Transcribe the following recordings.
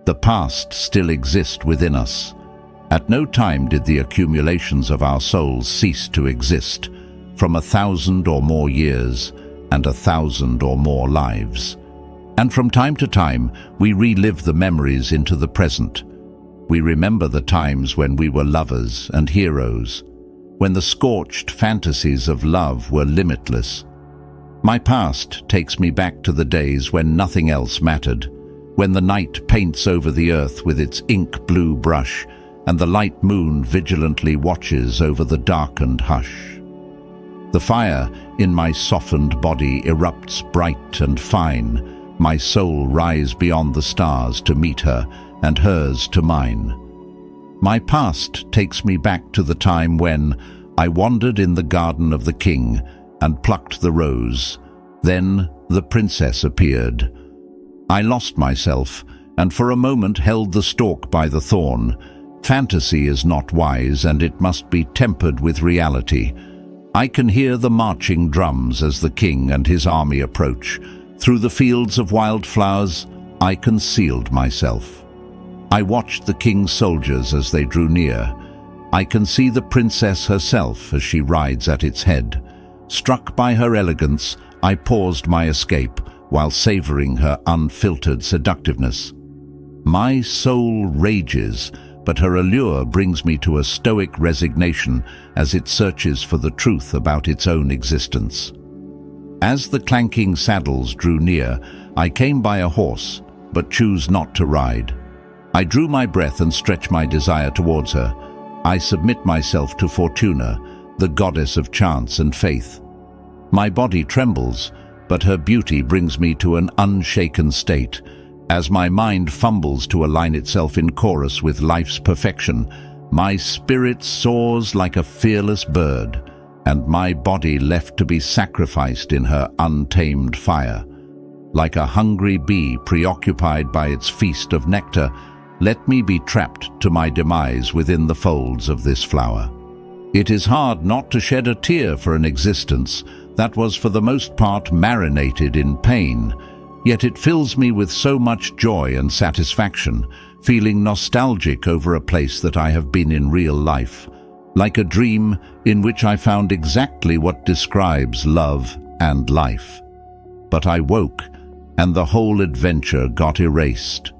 The past still exists within us. At no time did the accumulations of our souls cease to exist, from 1,000 or more years and 1,000 or more lives. And from time to time, we relive the memories into the present. We remember the times when we were lovers and heroes, when the scorched fantasies of love were limitless. My past takes me back to the days when nothing else mattered, when the night paints over the earth with its ink-blue brush, and the light moon vigilantly watches over the darkened hush. The fire in my softened body erupts bright and fine. My soul rise beyond the stars to meet her, and hers to mine. My past takes me back to the time when I wandered in the garden of the king and plucked the rose. Then the princess appeared. I lost myself, and for a moment held the stalk by the thorn. Fantasy is not wise, and it must be tempered with reality. I can hear the marching drums as the king and his army approach. Through the fields of wildflowers, I concealed myself. I watched the king's soldiers as they drew near. I can see the princess herself as she rides at its head. Struck by her elegance, I paused my escape while savoring her unfiltered seductiveness. My soul rages, but her allure brings me to a stoic resignation as it searches for the truth about its own existence. As the clanking saddles drew near, I came by a horse, but choose not to ride. I drew my breath and stretched my desire towards her. I submit myself to Fortuna, the goddess of chance and faith. My body trembles, but her beauty brings me to an unshaken state. As my mind fumbles to align itself in chorus with life's perfection, my spirit soars like a fearless bird, and my body left to be sacrificed in her untamed fire. Like a hungry bee preoccupied by its feast of nectar, let me be trapped to my demise within the folds of this flower. It is hard not to shed a tear for an existence that was for the most part marinated in pain, yet it fills me with so much joy and satisfaction, feeling nostalgic over a place that I have been in real life, like a dream in which I found exactly what describes love and life. But I woke, and the whole adventure got erased.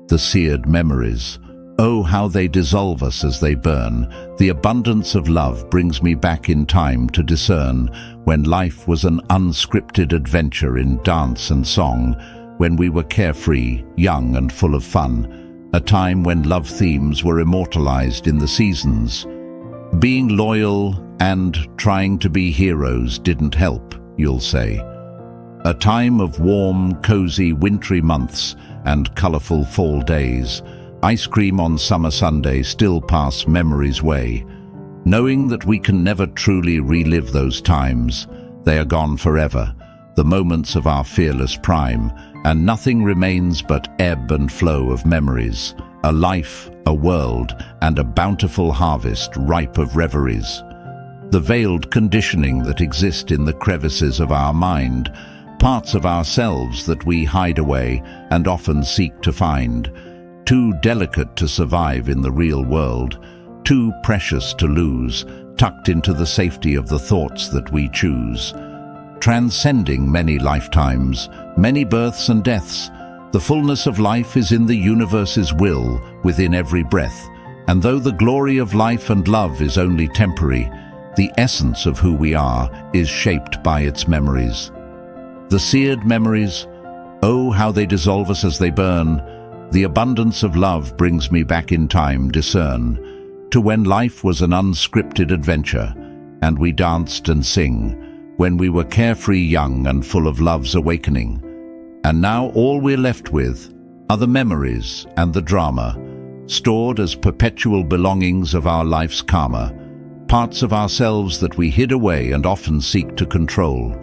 The seared memories. Oh, how they dissolve us as they burn. The abundance of love brings me back in time to discern when life was an unscripted adventure in dance and song, when we were carefree, young and full of fun, a time when love themes were immortalized in the seasons. Being loyal and trying to be heroes didn't help, you'll say. A time of warm, cozy, wintry months and colorful fall days. Ice cream on summer Sunday still pass memory's way. Knowing that we can never truly relive those times, they are gone forever, the moments of our fearless prime, and nothing remains but ebb and flow of memories, a life, a world, and a bountiful harvest ripe of reveries. The veiled conditioning that exists in the crevices of our mind, parts of ourselves that we hide away and often seek to find, too delicate to survive in the real world, too precious to lose, tucked into the safety of the thoughts that we choose. Transcending many lifetimes, many births and deaths, the fullness of life is in the universe's will within every breath, and though the glory of life and love is only temporary, the essence of who we are is shaped by its memories. The seared memories, oh, how they dissolve us as they burn. The abundance of love brings me back in time, discern, to when life was an unscripted adventure, and we danced and sing, when we were carefree, young, and full of love's awakening. And now all we're left with are the memories and the drama, stored as perpetual belongings of our life's karma, parts of ourselves that we hid away and often seek to control.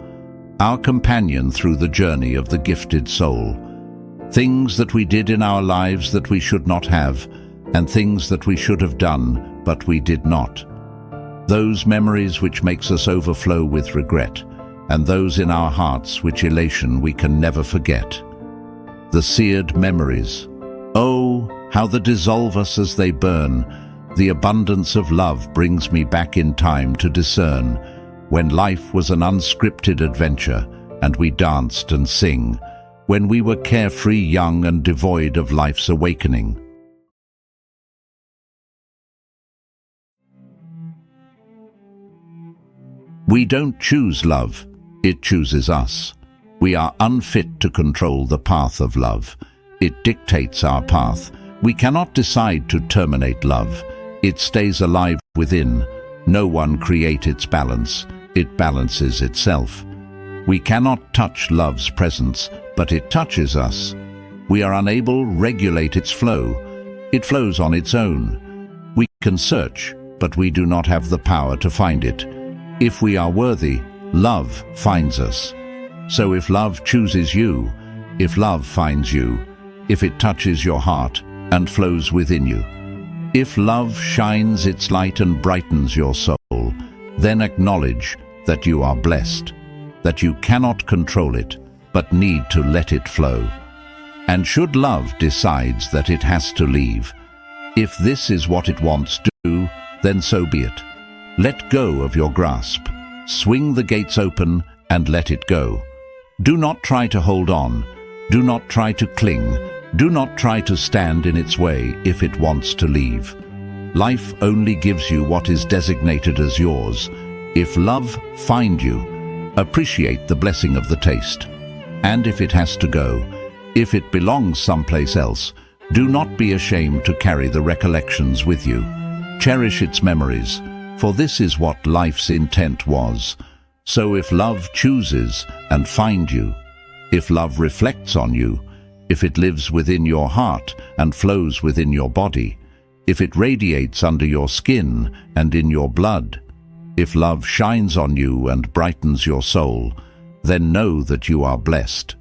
Our companion through the journey of the gifted soul. Things that we did in our lives that we should not have, and things that we should have done, but we did not. Those memories which makes us overflow with regret, and those in our hearts which elation we can never forget. The seared memories. Oh, how they dissolve us as they burn. The abundance of love brings me back in time to discern when life was an unscripted adventure and we danced and sing, when we were carefree, young and devoid of life's awakening. We don't choose love, it chooses us. We are unfit to control the path of love. It dictates our path. We cannot decide to terminate love. It stays alive within. No one creates its balance. It balances itself. We cannot touch love's presence, but it touches us. We are unable to regulate its flow. It flows on its own. We can search, but we do not have the power to find it. If we are worthy, love finds us. So if love chooses you, if love finds you, if it touches your heart and flows within you, if love shines its light and brightens your soul, then acknowledge that you are blessed, that you cannot control it, but need to let it flow. And should love decides that it has to leave, if this is what it wants to do, then so be it. Let go of your grasp. Swing the gates open and let it go. Do not try to hold on. Do not try to cling. Do not try to stand in its way if it wants to leave. Life only gives you what is designated as yours. If love find you, appreciate the blessing of the taste. And if it has to go, if it belongs someplace else, do not be ashamed to carry the recollections with you. Cherish its memories, for this is what life's intent was. So if love chooses and find you, if love reflects on you, if it lives within your heart and flows within your body, if it radiates under your skin and in your blood, if love shines on you and brightens your soul, then know that you are blessed.